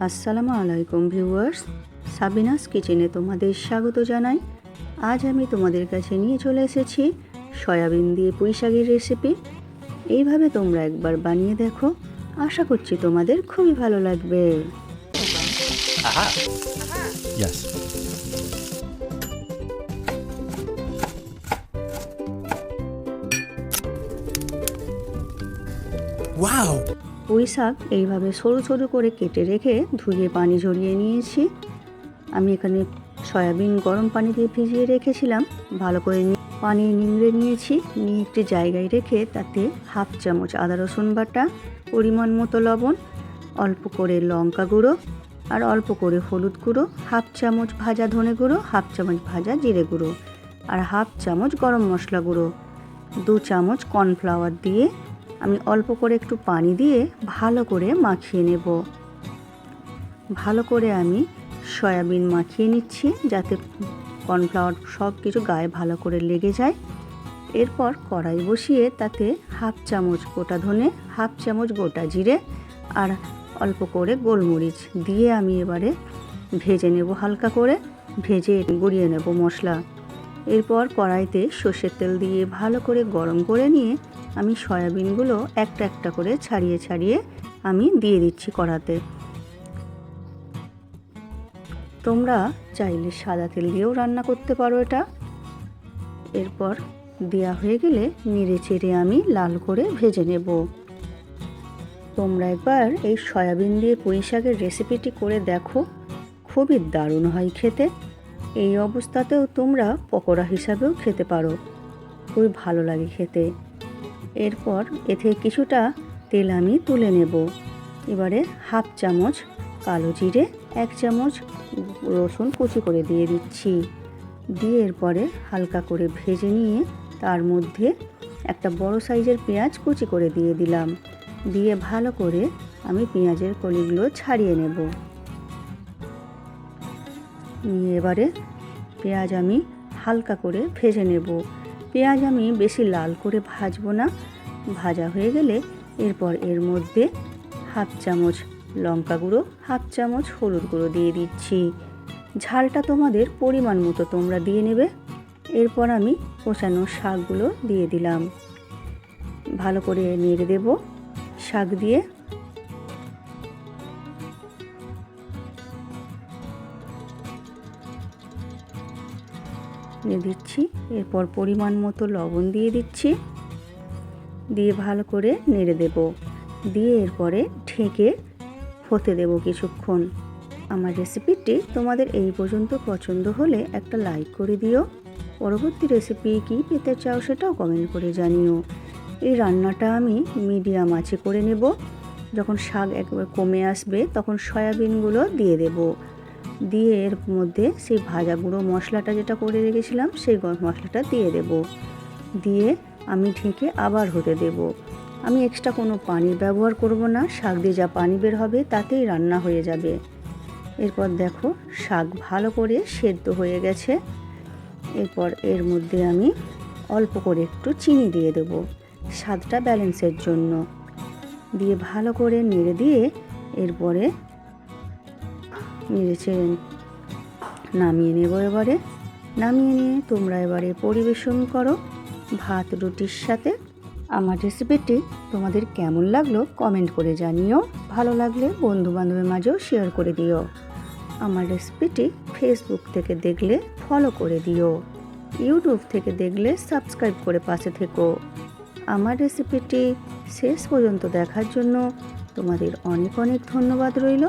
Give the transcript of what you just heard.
আসসালামু আলাইকুম viewers, Sabinus কিচেনে তোমাদের স্বাগত জানাই। আজ আমি তোমাদের কাছে নিয়ে চলে এসেছি সয়াবিন দিয়ে পুঁই শাকের রেসিপি। এইভাবে তোমরা একবার বানিয়ে দেখো, আশা করছি তোমাদের খুবই ভালো লাগবে। Aha. Yes. Wow! পুঁই শাক এইভাবে সরু সরু করে কেটে রেখে ধুয়ে পানি ঝরিয়ে নিয়েছি। আমি এখানে সয়াবিন গরম পানি দিয়ে ভিজিয়ে রেখেছিলাম, ভালো করে পানি নিংড়ে নিয়েছি। নিয়ে একটি জায়গায় রেখে তাতে হাফ চামচ আদা রসুন বাটা, পরিমাণ মতো লবণ, অল্প করে লঙ্কা গুঁড়ো আর অল্প করে হলুদ গুঁড়ো, হাফ চামচ ভাজা ধনে গুঁড়ো, হাফ চামচ ভাজা জিরে গুঁড়ো আর হাফ চামচ গরম মশলা গুঁড়ো, 2 চামচ কর্নফ্লাওয়ার দিয়ে আমি অল্প করে একটু পানি দিয়ে ভালো করে মাখিয়ে নেব। ভালো করে আমি সয়াবিন মাখিয়ে নিচ্ছি যাতে কর্নফ্লাওয়ার সব কিছু গায়ে ভালো করে লেগে যায়। এরপর কড়াই বসিয়ে তাতে হাফ চামচ গোটা ধনে, হাফ চামচ গোটা জিরে আর অল্প করে গোলমরিচ দিয়ে আমি এবারে ভেজে নেব, হালকা করে ভেজে গুঁড়িয়ে নেব মশলা। এরপর কড়াইতে সর্ষের তেল দিয়ে ভালো করে গরম করে নিয়ে আমি সয়াবিনগুলো একটা একটা করে ছাড়িয়ে ছাড়িয়ে আমি দিয়ে দিচ্ছি কড়াতে। তোমরা চাইলে সাদা তেল দিয়েও রান্না করতে পারো এটা। এরপর দেওয়া হয়ে গেলে নেড়ে চেড়ে আমি লাল করে ভেজে নেব। তোমরা একবার এই সয়াবিন দিয়ে পুঁই শাকের রেসিপিটি করে দেখো, খুবই দারুণ হয় খেতে। এই অবস্থাতেও তোমরা পকোড়া হিসাবেও খেতে পারো, খুবই ভালো লাগে খেতে। এরপর এতে কিছুটা তেল আমি তুলে নেব। এবারে হাফ চামচ কালো জিরে, 1 চামচ রসুন কুচি করে দিয়ে দিচ্ছি। দিয়ে এরপরে হালকা করে ভেজে নিয়ে তার মধ্যে একটা বড় সাইজের পেঁয়াজ কুচি করে দিয়ে দিলাম। দিয়ে ভালো করে আমি পেঁয়াজের কলিগুলো ছাড়িয়ে নেব। নিয়ে এবারে পেঁয়াজ আমি হালকা করে ভেজে নেব। পেঁয়াজ আমি বেশি লাল করে ভাজবো না। ভাজা হয়ে গেলে এরপর এর মধ্যে হাফ চামচ লঙ্কা গুঁড়ো, হাফ চামচ হলুদ গুঁড়ো দিয়ে দিচ্ছি। ঝালটা তোমাদের পরিমাণ মতো তোমরা দিয়ে নেবে। এরপর আমি কষানো শাকগুলো দিয়ে দিলাম, ভালো করে নেড়ে দেব শাক দিয়ে। দিচ্ছি, এরপর পরিমাণ মতো লবণ দিয়ে দিচ্ছি, দিয়ে ভালো করে নেড়ে দেব। দিয়ে এরপরে ঢেকে হতে দেব কিছুক্ষণ। আমার রেসিপিটি তোমাদের এই পর্যন্ত পছন্দ হলে একটা লাইক করে দিও। পরবর্তী রেসিপি কী পেতে চাও সেটাও কমেন্ট করে জানিও। এই রান্নাটা আমি মিডিয়াম আঁচে করে নেব। যখন শাক একবার কমে আসবে তখন সয়াবিনগুলো দিয়ে দেব। দিয়ে এর মধ্যে সেই ভাজা গুঁড়ো মশলাটা যেটা করে রেখেছিলাম সেই মশলাটা দিয়ে দেব। দিয়ে আমি ঢেকে আবার হতে দেব। আমি এক্সট্রা কোনো পানি ব্যবহার করব না, শাক দিয়ে যা পানি বের হবে তাতেই রান্না হয়ে যাবে। এরপর দেখো শাক ভালো করে সেদ্ধ হয়ে গেছে। এরপর এর মধ্যে আমি অল্প করে একটু চিনি দিয়ে দেব স্বাদটা ব্যালেন্সের জন্য। দিয়ে ভালো করে নেড়ে দিয়ে এরপরে নেড়েছে নামিয়ে নেব। এবারে নামিয়ে নিয়ে তোমরা এবারে পরিবেশন করো ভাত রুটির সাথে। আমার রেসিপিটি তোমাদের কেমন লাগলো কমেন্ট করে জানিও। ভালো লাগলে বন্ধু বান্ধবের মাঝেও শেয়ার করে দিও। আমার রেসিপিটি ফেসবুক থেকে দেখলে ফলো করে দিও, ইউটিউব থেকে দেখলে সাবস্ক্রাইব করে পাশে থেকো। আমার রেসিপিটি শেষ পর্যন্ত দেখার জন্য তোমাদের অনেক অনেক ধন্যবাদ রইল।